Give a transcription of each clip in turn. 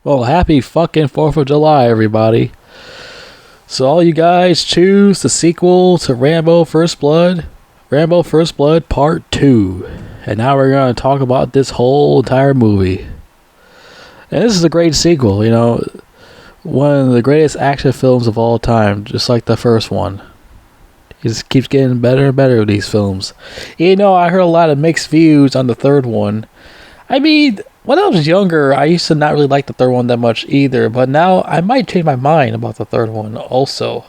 Well, happy fucking 4th of July, everybody. So, all you guys choose the sequel to Rambo First Blood Part 2. And now we're going to talk about this whole entire movie. And this is a great sequel, one of the greatest action films of all time, just like the first one. It just keeps getting better and better with these films. I heard a lot of mixed views on the third one. When I was younger, I used to not really like the third one that much either, but now I might change my mind about the third one also.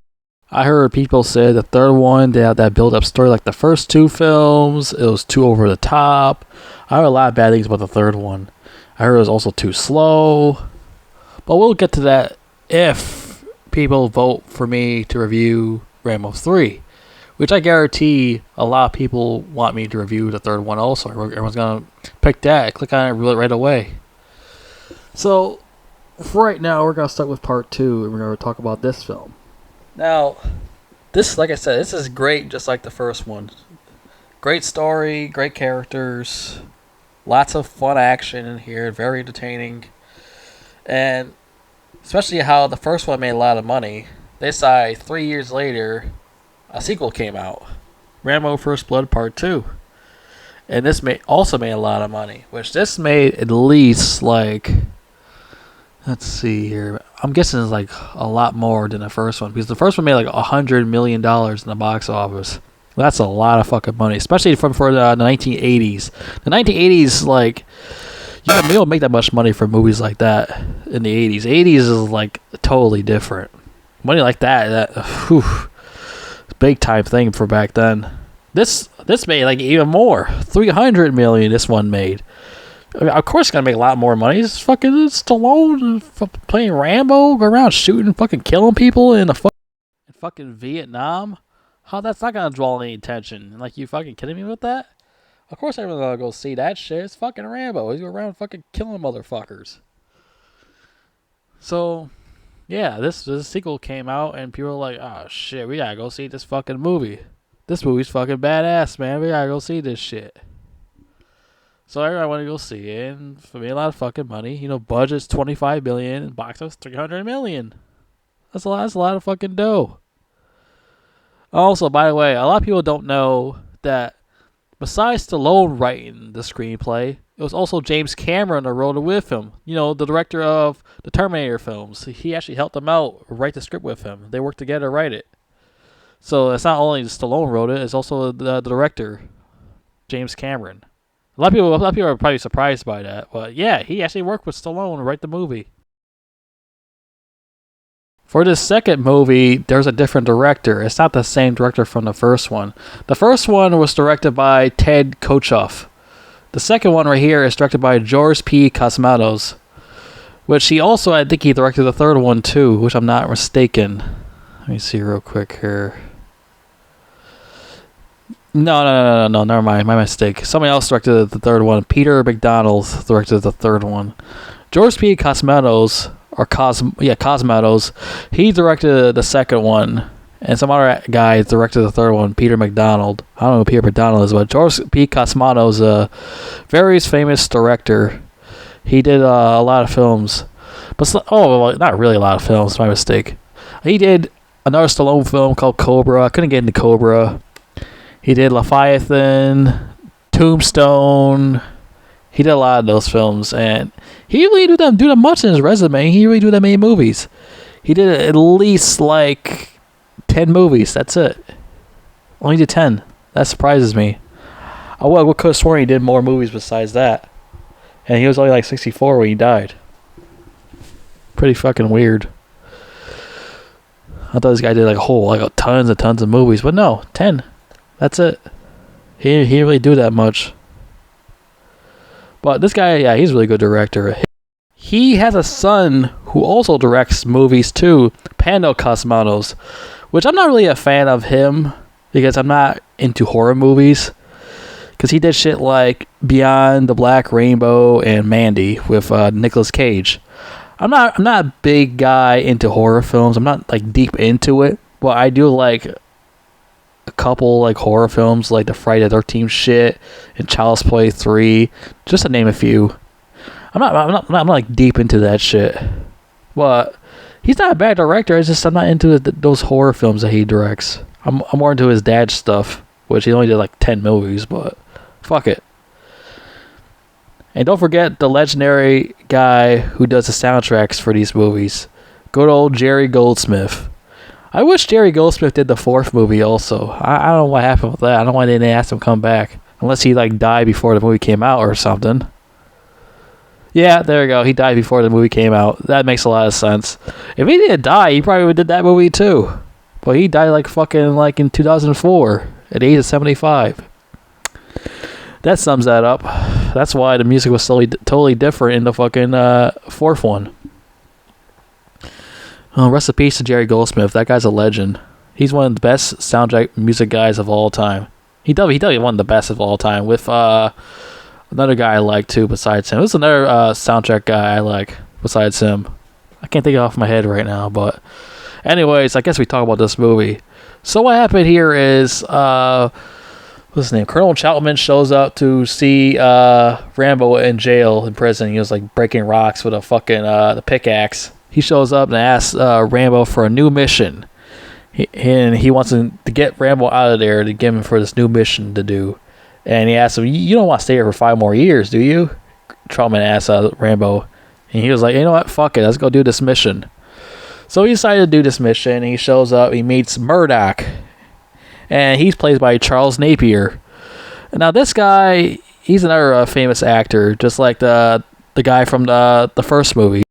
I heard people say the third one, they had that build-up story like the first two films. It was too over the top. I heard a lot of bad things about the third one. I heard it was also too slow. But we'll get to that if people vote for me to review Rambo 3. Which I guarantee a lot of people want me to review the third one also. Everyone's going to pick that, click on it right away. So, for right now, we're going to start with part 2, and we're going to talk about this film. Now, this, like I said, this is great just like the first one. Great story, great characters, lots of fun action in here, very entertaining. And especially how the first one made a lot of money. They decided 3 years later, a sequel came out, Rambo First Blood Part 2. And this also made a lot of money, which this made at least let's see here. I'm guessing it's like a lot more than the first one, because the first one made like $100 million in the box office. That's a lot of fucking money, especially for the 1980s. The 1980s, you don't make that much money for movies like that in the 80s. 80s is totally different. Money like that whew, big time thing for back then. This made even more. $300 million this one made. Of course it's gonna make a lot more money. It's Stallone playing Rambo, go around shooting, fucking killing people in fucking Vietnam. How that's not gonna draw any attention? You fucking kidding me with that? Of course everyone's gonna go see that shit. It's fucking Rambo. He's going around fucking killing motherfuckers. So yeah, this sequel came out and people were like, oh shit, we gotta go see this fucking movie. This movie's fucking badass, man. We gotta go see this shit. So everyone wanted to go see it, and for me, a lot of fucking money. Budget's $25 million, and box office $300 million. That's a lot of fucking dough. Also, by the way, a lot of people don't know that besides Stallone writing the screenplay, it was also James Cameron that wrote it with him. The director of the Terminator films. He actually helped him out write the script with him. They worked together to write it. So it's not only Stallone wrote it, it's also the director, James Cameron. A lot of people are probably surprised by that, but yeah, he actually worked with Stallone to write the movie. For this second movie, there's a different director. It's not the same director from the first one. The first one was directed by Ted Kotcheff. The second one right here is directed by George P. Cosmatos, which I think he directed the third one too, which I'm not mistaken. Let me see real quick here. No, never mind, my mistake. Somebody else directed the third one. Peter McDonald directed the third one. George P. Cosmatos, Cosmatos, he directed the second one, and some other guy directed the third one, Peter McDonald. I don't know who Peter McDonald is, but George P. Cosmatos, a very famous director. He did a lot of films, but not really a lot of films. My mistake. He did another Stallone film called Cobra. I couldn't get into Cobra. He did Leviathan, Tombstone. He did a lot of those films, and he really didn't do that much in his resume. He really did that many movies. He did at least 10 movies. That's it. Only did 10. That surprises me. I could have sworn he did more movies besides that. And he was only 64 when he died. Pretty fucking weird. I thought this guy did tons and tons of movies, but no, 10. That's it. He didn't really do that much. But this guy, yeah, he's a really good director. He has a son who also directs movies too, Pando Cosmatos, which I'm not really a fan of him because I'm not into horror movies. Because he did shit like Beyond the Black Rainbow and Mandy with Nicolas Cage. I'm not a big guy into horror films. I'm not deep into it, but I do like a couple horror films like the Friday the 13th shit and Child's Play 3, just to name a few. I'm not like deep into that shit. But he's not a bad director. It's just I'm not into those horror films that he directs. I'm more into his dad's stuff, which he only did like 10 movies, but fuck it. And don't forget the legendary guy who does the soundtracks for these movies. Good old Jerry Goldsmith. I wish Jerry Goldsmith did the 4th movie also. I don't know what happened with that. I don't know why they didn't ask him to come back. Unless he like died before the movie came out or something. Yeah, there we go. He died before the movie came out. That makes a lot of sense. If he didn't die, he probably would have did that movie too. But he died like fucking like in 2004 at the age of 75. That sums that up. That's why the music was totally different in the fucking 4th one. Oh, rest in peace to Jerry Goldsmith. That guy's a legend. He's one of the best soundtrack music guys of all time. He definitely one of the best of all time. With another guy I like too besides him. There's another soundtrack guy I like besides him. I can't think off my head right now, but anyways, I guess we talk about this movie. So what happened here is what's his name? Colonel Chapman shows up to see Rambo in jail in prison. He was like breaking rocks with a fucking the pickaxe. He shows up and asks Rambo for a new mission. He wants to get Rambo out of there to give him for this new mission to do. And he asks him, "You don't want to stay here for 5 more years, do you?" Troutman asks Rambo. And he was like, "You know what? Fuck it. Let's go do this mission." So he decided to do this mission. He shows up. He meets Murdoch. And he's played by Charles Napier. Now this guy, he's another famous actor, just like the guy from the first movie.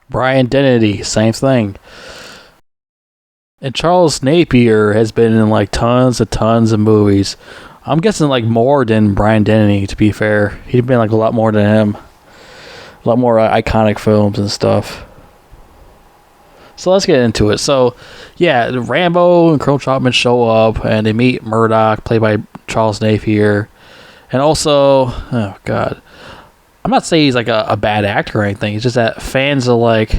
Brian Dennehy, same thing. And Charles Napier has been in like tons of movies. I'm guessing like more than Brian Dennehy, to be fair. He's been like a lot more than him. A lot more iconic films and stuff. So let's get into it. So, yeah, Rambo and Colonel Chapman show up and they meet Murdoch, played by Charles Napier. And also, oh god, I'm not saying he's like a bad actor or anything. It's just that fans are like,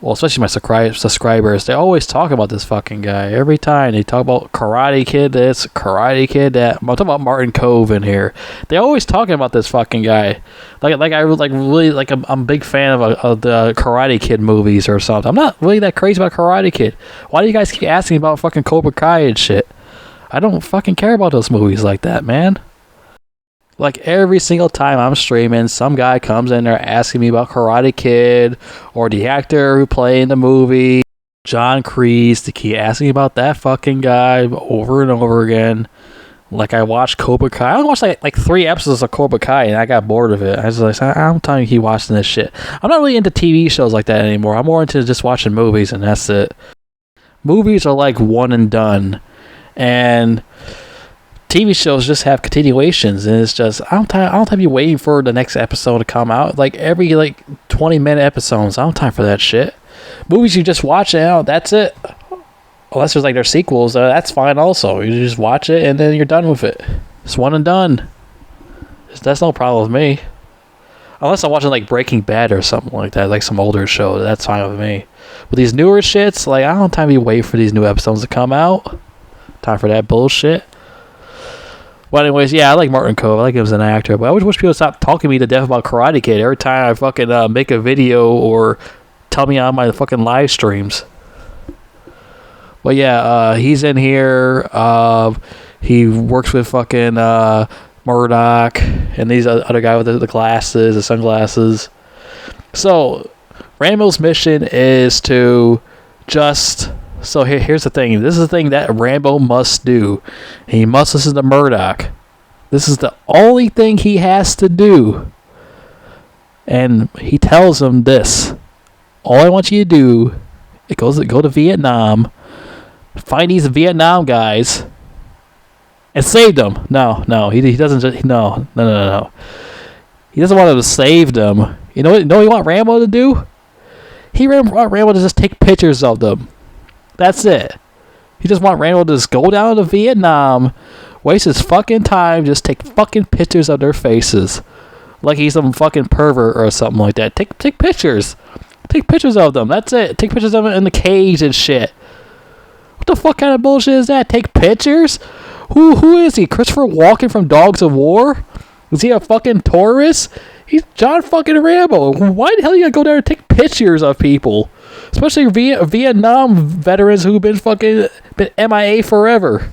well, especially my subscribers, they always talk about this fucking guy. Every time they talk about Karate Kid this, Karate Kid that. I'm talking about Martin Cove in here. They always talking about this fucking guy. I'm a big fan of the Karate Kid movies or something. I'm not really that crazy about Karate Kid. Why do you guys keep asking about fucking Cobra Kai and shit? I don't fucking care about those movies like that, man. Like every single time I'm streaming, some guy comes in there asking me about Karate Kid or the actor who played in the movie, John Kreese. They keep asking about that fucking guy over and over again. Like I watched Cobra Kai. I watched like 3 episodes of Cobra Kai and I got bored of it. I was like, I'm telling you, keep watching this shit. I'm not really into TV shows like that anymore. I'm more into just watching movies and that's it. Movies are like one and done. And TV shows just have continuations, and it's just I don't have to be waiting for the next episode to come out. Like every 20-minute episodes, I don't have time for that shit. Movies you just watch it out, that's it. Unless there's like their sequels, that's fine also. You just watch it and then you're done with it. It's one and done. That's no problem with me. Unless I'm watching like Breaking Bad or something like that, like some older show, that's fine with me. But these newer shits, like I don't have time to be waiting for these new episodes to come out. Time for that bullshit. Well, anyways, yeah, I like Martin Cove. I like him as an actor. But I wish people would stop talking me to death about Karate Kid every time I fucking make a video or tell me on my fucking live streams. But yeah, he's in here. He works with fucking Murdoch and these other guy with the glasses, the sunglasses. So, Rambo's mission is to just... So here's the thing. This is the thing that Rambo must do. He must listen to Murdoch. This is the only thing he has to do. And he tells him this. All I want you to do is go to Vietnam, find these Vietnam guys, and save them. No, he doesn't just... No. He doesn't want to save them. You know what he want Rambo to do? He want Rambo to just take pictures of them. That's it. He just want Rambo to just go down to Vietnam, waste his fucking time, just take fucking pictures of their faces. Like he's some fucking pervert or something like that. Take pictures. Take pictures of them. That's it. Take pictures of them in the cage and shit. What the fuck kind of bullshit is that? Take pictures? Who is he? Christopher Walken from Dogs of War? Is he a fucking tourist? He's John fucking Rambo. Why the hell you gotta go there and take pictures of people? Especially Vietnam veterans who've been MIA forever.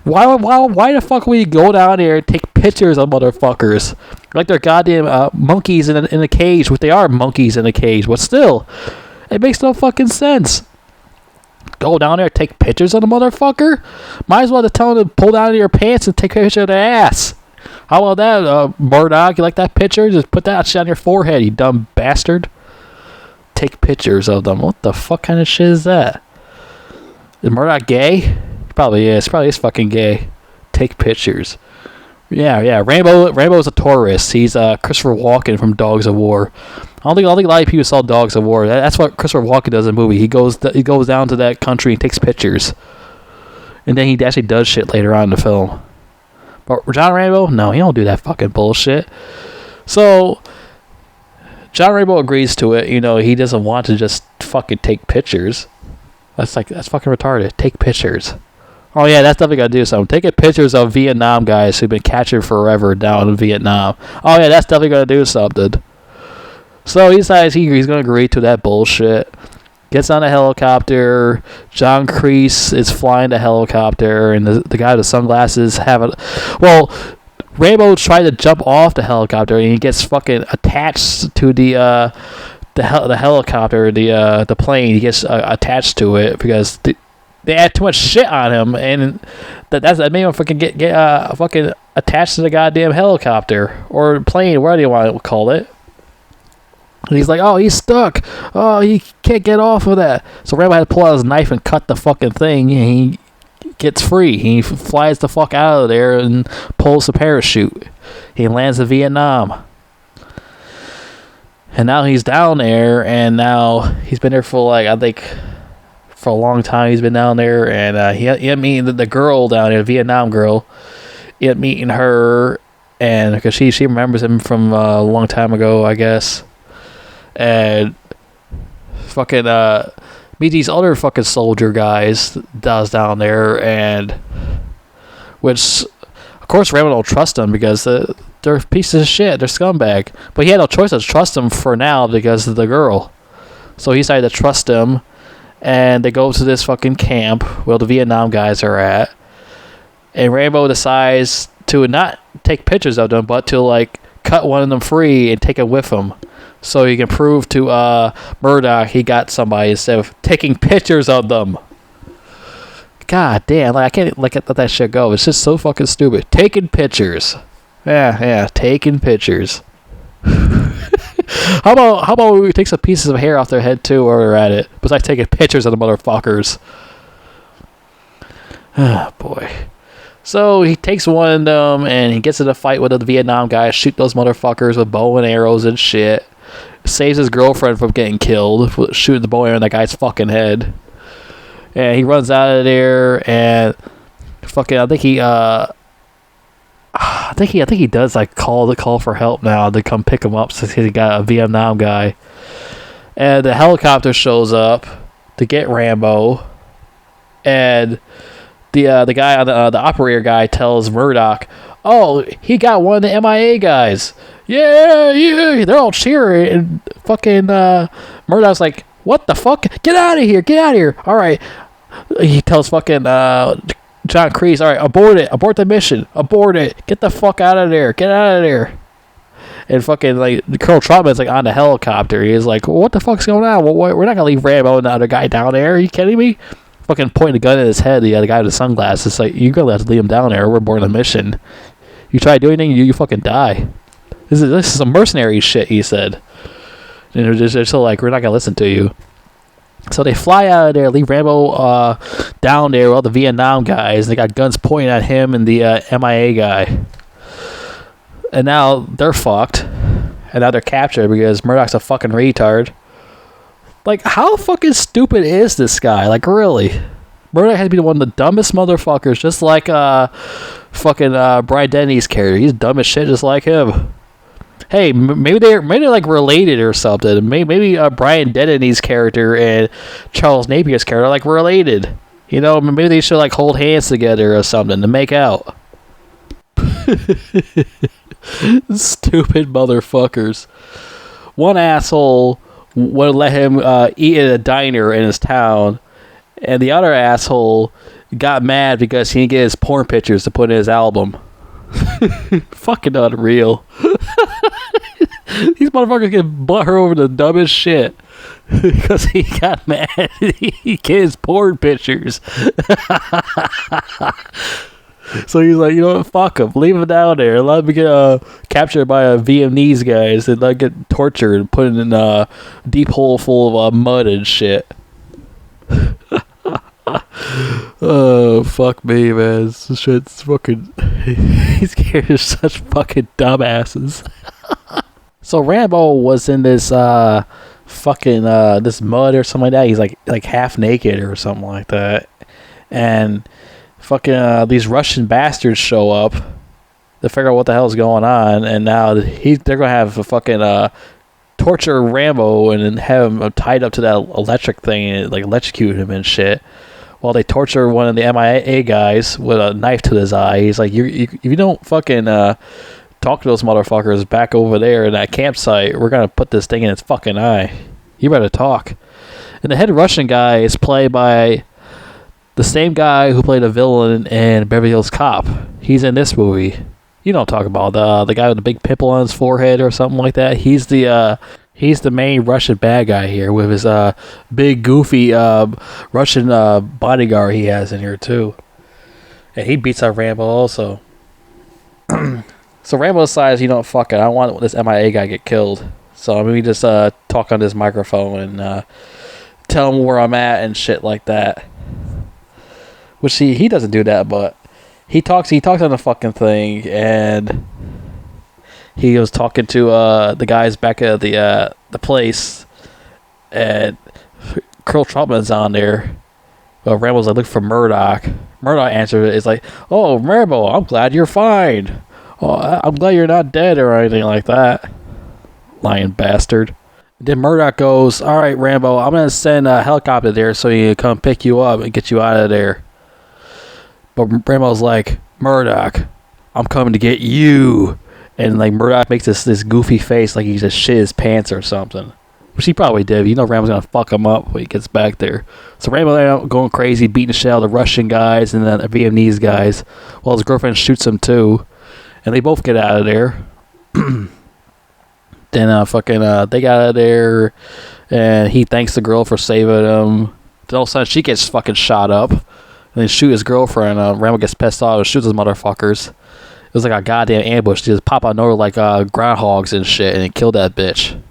Why the fuck would you go down there and take pictures of motherfuckers? Like they're goddamn monkeys in a cage. What they are, monkeys in a cage. But still, it makes no fucking sense. Go down there and take pictures of the motherfucker? Might as well just tell them to pull down your pants and take a picture of their ass. How about that, Murdoch? You like that picture? Just put that shit on your forehead, you dumb bastard. Take pictures of them. What the fuck kind of shit is that? Is Murdoch gay? Probably is. Probably is fucking gay. Take pictures. Yeah. Rambo's a tourist. He's Christopher Walken from Dogs of War. I don't think a lot of people saw Dogs of War. That's what Christopher Walken does in the movie. He goes down to that country and takes pictures, and then he actually does shit later on in the film. But John Rambo, no, he don't do that fucking bullshit. So John Rambo agrees to it. You know, he doesn't want to just fucking take pictures. That's fucking retarded. Take pictures. Oh yeah, that's definitely gotta do something. Taking pictures of Vietnam guys who've been captured forever down in Vietnam. Oh yeah, that's definitely gonna do something. So he decides he's gonna agree to that bullshit. Gets on a helicopter. John Kreese is flying the helicopter, and the guy with the sunglasses Rambo tried to jump off the helicopter, and he gets fucking attached to the helicopter, the plane. He gets attached to it because they had too much shit on him, and that made him fucking get fucking attached to the goddamn helicopter or plane, whatever you want to call it. And he's like, oh, he's stuck. Oh, he can't get off of that. So Rambo had to pull out his knife and cut the fucking thing, and he gets free. He flies the fuck out of there and pulls the parachute. He lands in Vietnam. And now he's down there, and now he's been there for I think for a long time. He's been down there, and he had meeting the girl down there, the Vietnam girl. He had meeting her, and because she remembers him from a long time ago, I guess. And fucking meet these other fucking soldier guys that was down there, and which of course Rambo don't trust them because they're pieces of shit, they're scumbag. But he had no choice to trust them for now because of the girl. So he decided to trust them, and they go to this fucking camp where the Vietnam guys are at, and Rambo decides to not take pictures of them, but to cut one of them free and take it with him. So he can prove to Murdoch he got somebody instead of taking pictures of them. God damn, I can't let that shit go. It's just so fucking stupid. Taking pictures. Yeah, taking pictures. How about we take some pieces of hair off their head too while we're at it? Besides taking pictures of the motherfuckers. Oh boy. So he takes one of them and he gets in a fight with the Vietnam guys, shoot those motherfuckers with bow and arrows and shit. Saves his girlfriend from getting killed, shooting the bow arrow in that guy's fucking head. And he runs out of there, and fucking I think he does call for help now to come pick him up since he got a Vietnam guy. And the helicopter shows up to get Rambo, and the guy on the operator guy tells Murdoch, oh, he got one of the MIA guys. Yeah, they're all cheering, and fucking Murdoch's like, what the fuck? Get out of here. All right. He tells fucking John Kreese, all right, abort the mission, abort it, get the fuck out of there, get out of there. And fucking Colonel Trotman's on the helicopter. He's like, well, what the fuck's going on? Well, we're not gonna leave Rambo and the other guy down there. Are you kidding me? Fucking pointing a gun at his head. The guy with the sunglasses. Like, you're gonna have to leave him down there. We're aboard the mission. You try to do anything, you fucking die. This is some mercenary shit, he said. And they're still like, we're not gonna listen to you. So they fly out of there, leave Rambo down there with all the Vietnam guys. They got guns pointing at him and the MIA guy. And now they're fucked. And now they're captured because Murdoch's a fucking retard. How fucking stupid is this guy? Really? Murdoch has to be one of the dumbest motherfuckers, just like fucking Brian Denny's character. He's dumb as shit, just like him. Hey, maybe they're related or something. Maybe Brian Denny's character and Charles Napier's character are related. You know, maybe they should hold hands together or something to make out. Stupid motherfuckers. One asshole would let him eat at a diner in his town, and the other asshole got mad because he didn't get his porn pictures to put in his album. Fucking unreal. These motherfuckers get butthurt over the dumbest shit because he got mad. He get his porn pictures. So he's like, you know what, fuck him, leave him down there, let him get captured by Vietnamese guys and like get tortured and put in a deep hole full of mud and shit. Oh, fuck me, man. This shit's fucking... These characters are such fucking dumbasses. So Rambo was in this fucking this mud or something like that. He's like half naked or something like that. And fucking these Russian bastards show up to figure out what the hell's going on. And now they're going to have a fucking... torture Rambo and then have him tied up to that electric thing and like electrocute him and shit. While they torture one of the MIA guys with a knife to his eye. He's like, if you don't fucking talk to those motherfuckers back over there in that campsite, we're gonna put this thing in its fucking eye. You better talk. And the head Russian guy is played by the same guy who played a villain in Beverly Hills Cop. He's in this movie. You don't talk about the guy with the big pimple on his forehead or something like that. He's the main Russian bad guy here with his big goofy Russian bodyguard he has in here too. And he beats up Rambo also. So Rambo decides, you know, fuck it, I don't want this MIA guy to get killed. So I'm gonna just talk on this microphone and tell him where I'm at and shit like that. Which he doesn't do that, but he talks on the fucking thing, and he was talking to the guys back at the place, and Colonel Trotman's on there. Well, Rambo's like, look for Murdoch. Murdoch answered it. It's like, oh, Rambo, I'm glad you're fine. Oh, I'm glad you're not dead or anything like that. Lying bastard. Then Murdoch goes, all right, Rambo, I'm going to send a helicopter there so he can come pick you up and get you out of there. But Rambo's like, Murdoch, I'm coming to get you. And like Murdoch makes this goofy face like he just shit his pants or something. Which he probably did. You know Rambo's going to fuck him up when he gets back there. So Rambo ended up going crazy, beating the shit out of the Russian guys and then the Vietnamese guys. While his girlfriend shoots him too. And they both get out of there. Then they got out of there. And he thanks the girl for saving him. Then all of a sudden she gets fucking shot up. And then shoot his girlfriend. Rambo gets pissed off and shoots those motherfuckers. It was like a goddamn ambush. They just pop out of nowhere like groundhogs and shit and kill that bitch.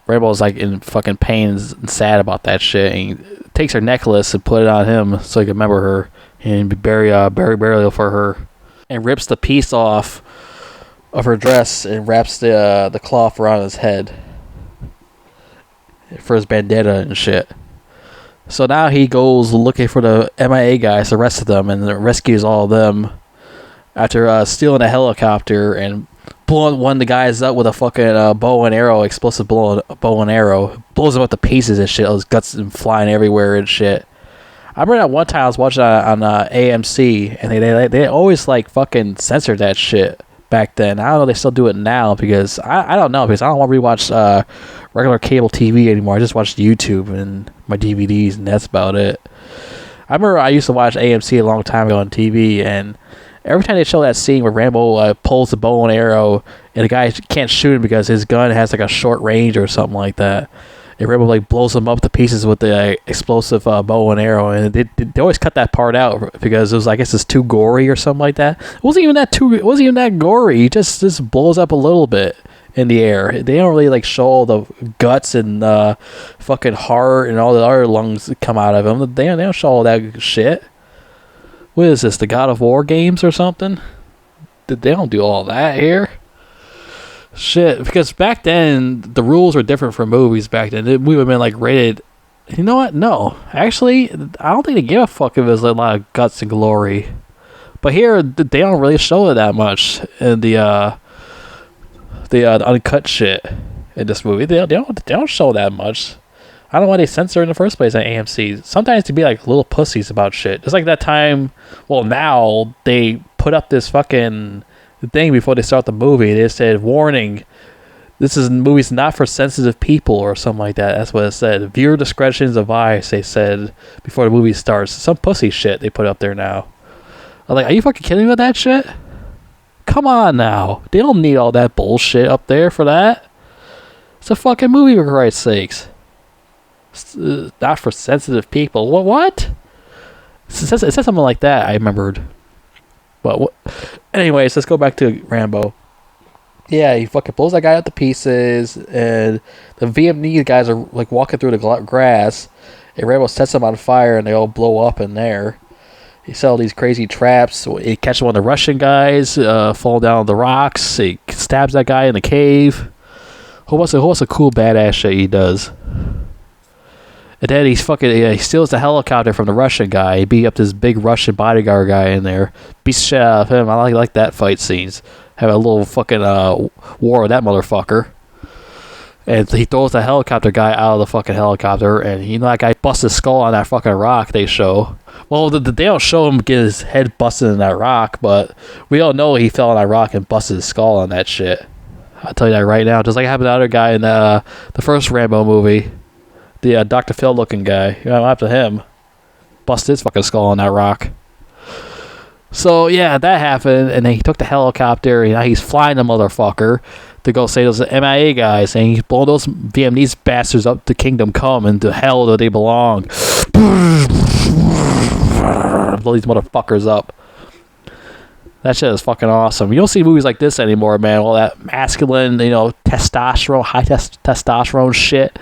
Rambo's like in fucking pain and sad about that shit. And he takes her necklace and put it on him so he can remember her and bury burial for her. And rips the piece off of her dress and wraps the cloth around his head for his bandana and shit. So now he goes looking for the MIA guys, the rest of them, and rescues all of them after stealing a helicopter and blowing one of the guys up with a fucking bow and arrow, explosive bow and arrow. Blows him up to pieces and shit. All his guts flying everywhere and shit. I remember that one time I was watching on AMC, and they always like fucking censored that shit back then. I don't know if they still do it now because I don't know, because I don't want to rewatch regular cable TV anymore. I just watch YouTube and my DVDs, and that's about it. I remember I used to watch AMC a long time ago on TV, and every time they show that scene where Rambo pulls the bow and arrow and the guy can't shoot him because his gun has like a short range or something like that, and Rambo like blows him up to pieces with the explosive bow and arrow, and they always cut that part out because it was, I guess, it's too gory or something like that. It wasn't even that gory. He just blows up a little bit in the air. They don't really like show all the guts and fucking heart and all the other lungs that come out of him. They don't show all that shit. What is this, the God of War games or something? They don't do all that here. Shit, because back then, the rules were different for movies back then. We would have been, like, rated... You know what? No. Actually, I don't think they give a fuck if there's a lot of guts and glory. But here, they don't really show it that much in the uncut shit in this movie. They don't show that much. I don't know why they censor in the first place at AMC. Sometimes to be like little pussies about shit. Just like that time, well, now they put put up this fucking thing before they start the movie. They said, warning, this is movie's not for sensitive people or something like that. That's what it said. Viewer discretion is advised, they said before the movie starts. Some pussy shit they put up there now. I'm like, are you fucking kidding me with that shit? Come on now. They don't need all that bullshit up there for that. It's a fucking movie, for Christ's sakes. It's, not for sensitive people. What? It says something like that, I remembered. But anyways, let's go back to Rambo. Yeah, he fucking pulls that guy out to pieces, and the Vietnamese guys are like walking through the grass, and Rambo sets them on fire, and they all blow up in there. He sells these crazy traps. He catches one of the Russian guys, fall down the rocks. He stabs that guy in the cave. What's a cool badass shit he does? And then he steals the helicopter from the Russian guy. He beat up this big Russian bodyguard guy in there. Beats the shit out of him. I like that fight scenes. Have a little fucking war with that motherfucker. And he throws the helicopter guy out of the fucking helicopter. And that guy busts his skull on that fucking rock they show. Well, they don't show him get his head busted in that rock. But we all know he fell on that rock and busted his skull on that shit. I'll tell you that right now. Just like happened to the other guy in the first Rambo movie. The Dr. Phil looking guy. What happened to him? Busted his fucking skull on that rock. So, yeah, that happened, and then he took the helicopter, and now he's flying the motherfucker to go save those MIA guys, and he's blowing those Vietnamese bastards up to Kingdom Come and to hell where they belong. Blow these motherfuckers up. That shit is fucking awesome. You don't see movies like this anymore, man. All that masculine, testosterone, high testosterone shit.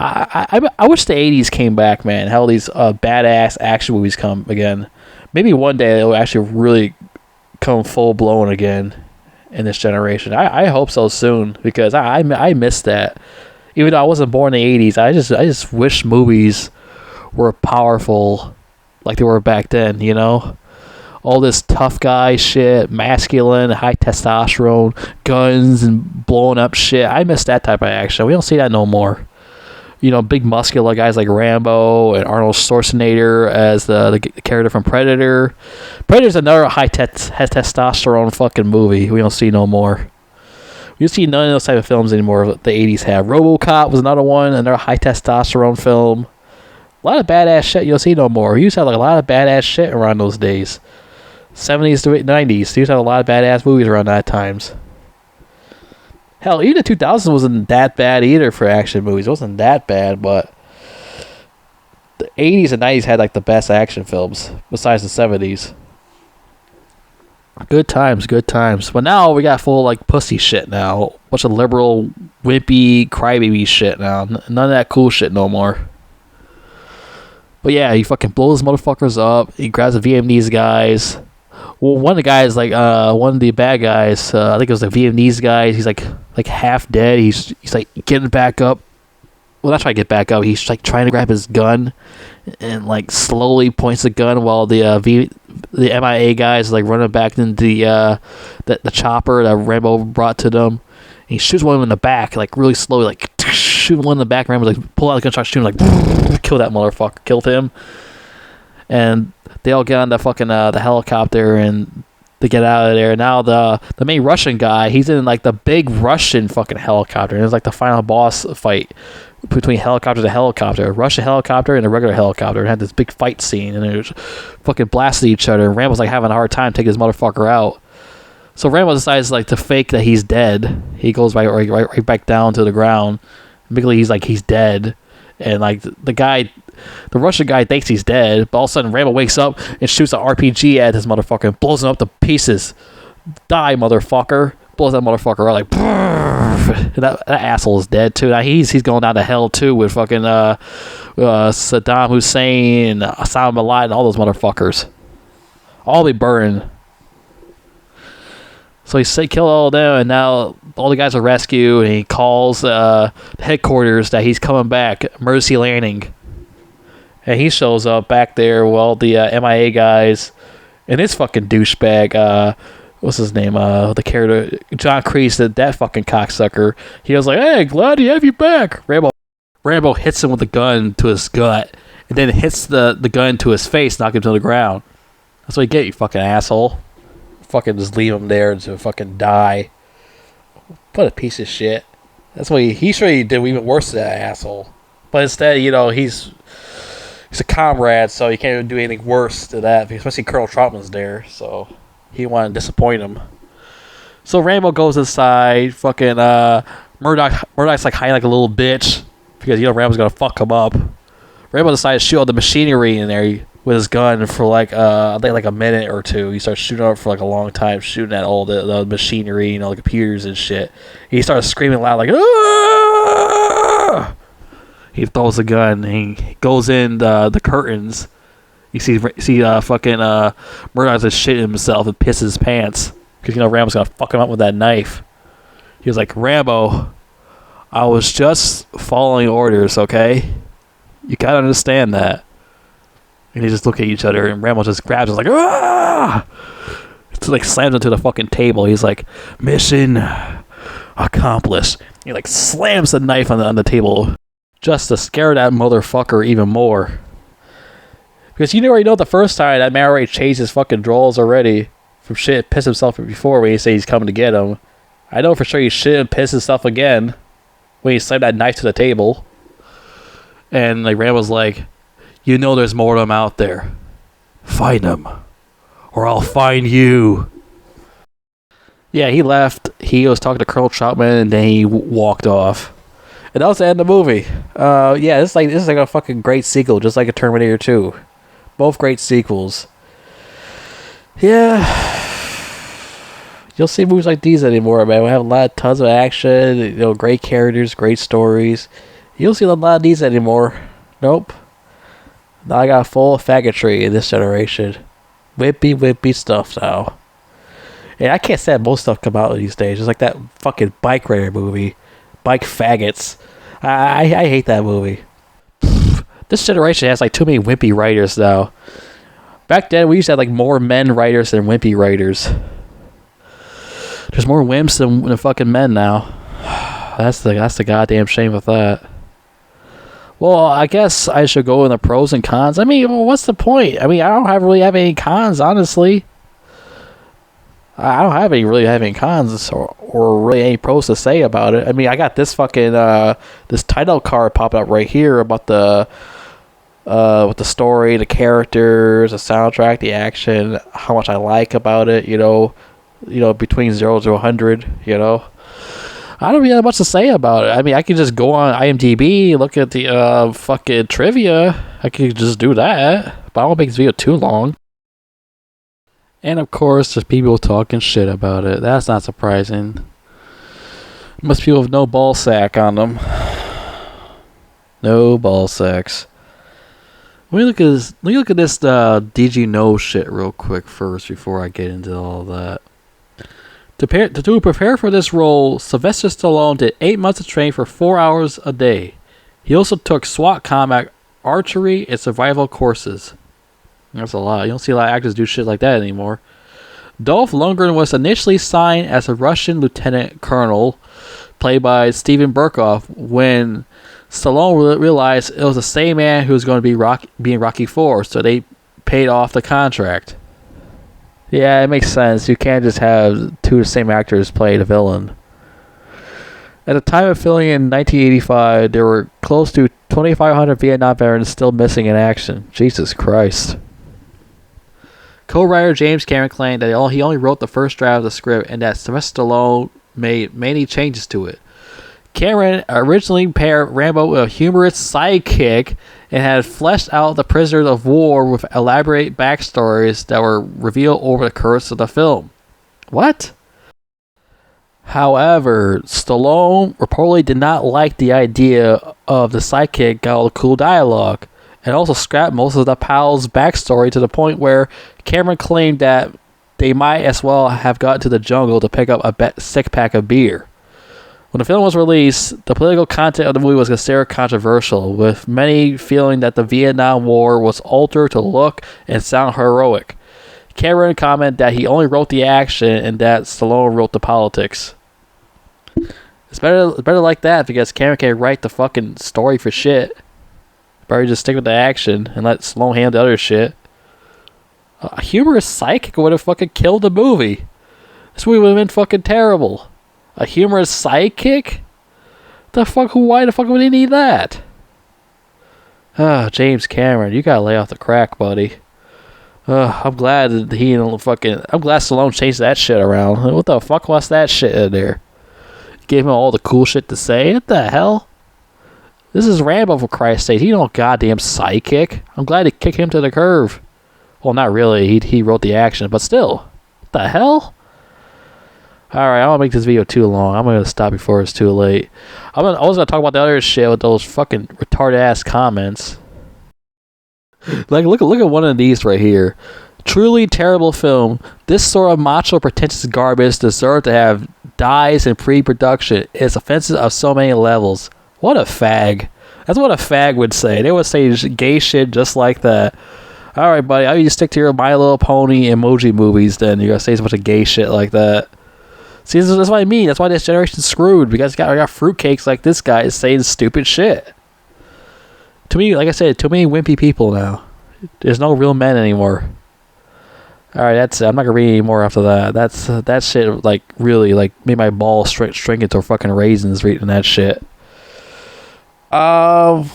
I wish the 80s came back, man. How these badass action movies come again. Maybe one day they'll actually really come full blown again in this generation. I hope so soon, because I miss that. Even though I wasn't born in the 80s, I just wish movies were powerful like they were back then, All this tough guy shit, masculine, high testosterone, guns and blowing up shit. I miss that type of action. We don't see that no more. Big muscular guys like Rambo and Arnold Schwarzenegger as the character from Predator. Predator's another high testosterone fucking movie we don't see no more. We don't see none of those type of films anymore that the 80s have. RoboCop was another one, another high testosterone film. A lot of badass shit you don't see no more. We used to have a lot of badass shit around those days. 70s to 90s. We used to have a lot of badass movies around that times. Hell, even the 2000s wasn't that bad either for action movies. It wasn't that bad, but the 80s and 90s had like the best action films besides the 70s. Good times. But now we got full like pussy shit now. Bunch of liberal, wimpy, crybaby shit now. None of that cool shit no more. But yeah, he fucking blows motherfuckers up. He grabs the Vietnamese guys. Well, one of the guys, one of the bad guys, I think it was the Vietnamese guy. He's like half dead. He's like getting back up. Well, not trying to get back up. He's like trying to grab his gun, and like slowly points the gun while the MIA guys like running back into the chopper that Rambo brought to them. And he shoots one of them in the back, like really slowly, like shoot one in the back. Rambo's like pull out the gunshot, shoot him, like kill that motherfucker, killed him. And they all get on the fucking the helicopter and they get out of there. Now the main Russian guy, he's in like the big Russian fucking helicopter, and it's like the final boss fight between helicopter to helicopter, Russian helicopter and a regular helicopter. And had this big fight scene, and they was fucking blasted each other. And Rambo's like having a hard time taking this motherfucker out. So Rambo decides like to fake that he's dead. He goes right back down to the ground. Basically, he's dead, and like the Russian guy thinks he's dead, but all of a sudden Rambo wakes up and shoots an RPG at this motherfucker and blows him up to pieces. Die, motherfucker. Blows that motherfucker out like, and that asshole is dead too. Now he's going down to hell too with fucking Saddam Hussein, Osama bin Laden, all those motherfuckers. All be burned. So he killed all of them, and now all the guys are rescued, and he calls the headquarters that he's coming back, emergency landing. And he shows up back there with all the MIA guys and this fucking douchebag, what's his name? The character, John Kreese, that fucking cocksucker. He was like, hey, glad to have you back. Rambo hits him with the gun to his gut and then hits the gun to his face, knocking him to the ground. That's what you get, you fucking asshole. fucking just leave him there to fucking die. What a piece of shit. That's what he sure he did even worse to that asshole. But instead, he's a comrade, so he can't even do anything worse to that, especially Colonel Troutman's there, so he wanted to disappoint him. So Rambo goes inside, fucking Murdoch's like hiding like a little bitch because Rambo's gonna fuck him up. Rambo decides to shoot all the machinery in there with his gun for like I think like a minute or two. He starts shooting up for like a long time, shooting at all the machinery, the computers and shit. He starts screaming loud like, "Ah!" He throws the gun and he goes in the curtains. You see fucking Murdoch's just shitting himself and pisses his pants because Rambo's gonna fuck him up with that knife. He was like, "Rambo, I was just following orders, okay? You gotta understand that." And they just look at each other, and Rambo just grabs him like, "Ah!" It's like slams into the fucking table. He's like, "Mission accomplished." He like slams the knife on the table just to scare that motherfucker even more. Because you already know the first time that man already changed his fucking drawers already from shit pissed himself before when he say he's coming to get him. I know for sure he shouldn't piss himself again when he slammed that knife to the table. And like Rambo's like, there's more of them out there. Find them, or I'll find you. Yeah, he left. He was talking to Colonel Troutman, and then he walked off. And that was the end of the movie. Yeah, this is like a fucking great sequel, just like a Terminator 2. Both great sequels. Yeah. You'll see movies like these anymore, man. We have tons of action, great characters, great stories. You don't see a lot of these anymore. Nope. Now I got full faggotry in this generation. Wimpy stuff now. And I can't stand most stuff come out these days. Just like that fucking Bike Rider movie. Bike Faggots. I hate that movie. This generation has like too many wimpy writers now. Back then we used to have like more men writers than wimpy writers. There's more wimps than fucking men now. That's the goddamn shame with that. Well, I guess I should go in the pros and cons. I mean, what's the point? I mean, I don't really have any cons, honestly. I don't really have any cons or really any pros to say about it. I mean, I got this fucking this title card popping up right here about with the story, the characters, the soundtrack, the action, how much I like about it. Between 0 to 100. I don't really have much to say about it. I mean, I can just go on IMDb, look at the fucking trivia. I can just do that, but I won't make this video too long. And of course, there's people talking shit about it. That's not surprising. Most people have no ball sack on them. No ball sacks. Let me look at this Did You Know shit real quick first before I get into all that. To prepare for this role, Sylvester Stallone did 8 months of training for 4 hours a day. He also took SWAT combat, archery, and survival courses. That's a lot. You don't see a lot of actors do shit like that anymore. Dolph Lundgren was initially signed as a Russian lieutenant colonel, played by Steven Berkoff, when Stallone realized it was the same man who was going to be in Rocky IV, so they paid off the contract. Yeah, it makes sense. You can't just have two of the same actors play the villain. At the time of filming in 1985, there were close to 2,500 Vietnam veterans still missing in action. Jesus Christ. Co-writer James Cameron claimed that he only wrote the first draft of the script and that Sylvester Stallone made many changes to it. Cameron originally paired Rambo with a humorous sidekick and had fleshed out the prisoners of war with elaborate backstories that were revealed over the course of the film. What? However, Stallone reportedly did not like the idea of the sidekick got all the cool dialogue, and also scrapped most of the pal's backstory to the point where Cameron claimed that they might as well have gone to the jungle to pick up a sick pack of beer. When the film was released, the political content of the movie was considered controversial, with many feeling that the Vietnam War was altered to look and sound heroic. Cameron commented that he only wrote the action and that Stallone wrote the politics. It's better like that because Cameron can't write the fucking story for shit. Better just stick with the action and let Stallone handle the other shit. A humorous psychic would have fucking killed the movie. This movie would have been fucking terrible. A humorous sidekick? Why the fuck would he need that? James Cameron, you gotta lay off the crack, buddy. I'm glad that I'm glad Stallone changed that shit around. What the fuck was that shit in there? Gave him all the cool shit to say? What the hell? This is Rambo, for Christ's sake. He no goddamn sidekick. I'm glad he kicked him to the curb. Well, not really. He wrote the action, but still. What the hell? Alright, I don't want to make this video too long. I'm going to stop before it's too late. I was going to talk about the other shit with those fucking retarded ass comments. Like, look at one of these right here. Truly terrible film. This sort of macho pretentious garbage deserves to have dies in pre-production. It's offensive on so many levels. What a fag. That's what a fag would say. They would say gay shit just like that. Alright, buddy, I'll just stick to your My Little Pony emoji movies then. You're going to say so much of gay shit like that. See, that's what I mean. That's why this generation's screwed. Because I got fruitcakes like this guy is saying stupid shit. To me, like I said, too many wimpy people now. There's no real men anymore. Alright, that's it. I'm not gonna read any more after that. That shit like really like made my balls shrink into fucking raisins reading that shit. I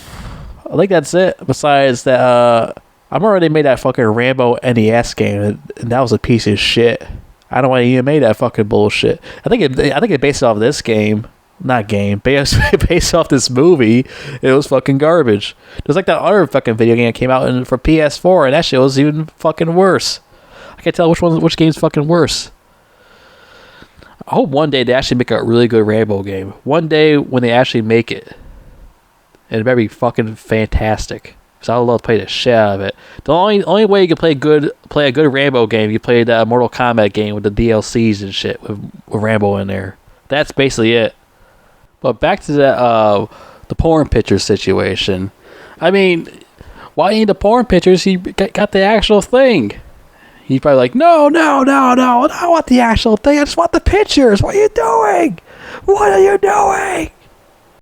think that's it. Besides that, I've already made that fucking Rambo NES game, and that was a piece of shit. I don't want to even make that fucking bullshit. I think it based off this game. Not game. Based off this movie. It was fucking garbage. There's like that other fucking video game that came out for PS4, and that shit was even fucking worse. I can't tell which game's fucking worse. I hope one day they actually make a really good Rambo game. One day when they actually make it. And it better be fucking fantastic. Because I would love to play the shit out of it. The only way you can play a good Rambo game, you play that Mortal Kombat game with the DLCs and shit with Rambo in there. That's basically it. But back to the porn picture situation. I mean, why you need the porn pictures? He got the actual thing. He's probably like, no, I don't want the actual thing. I just want the pictures. What are you doing? What are you doing?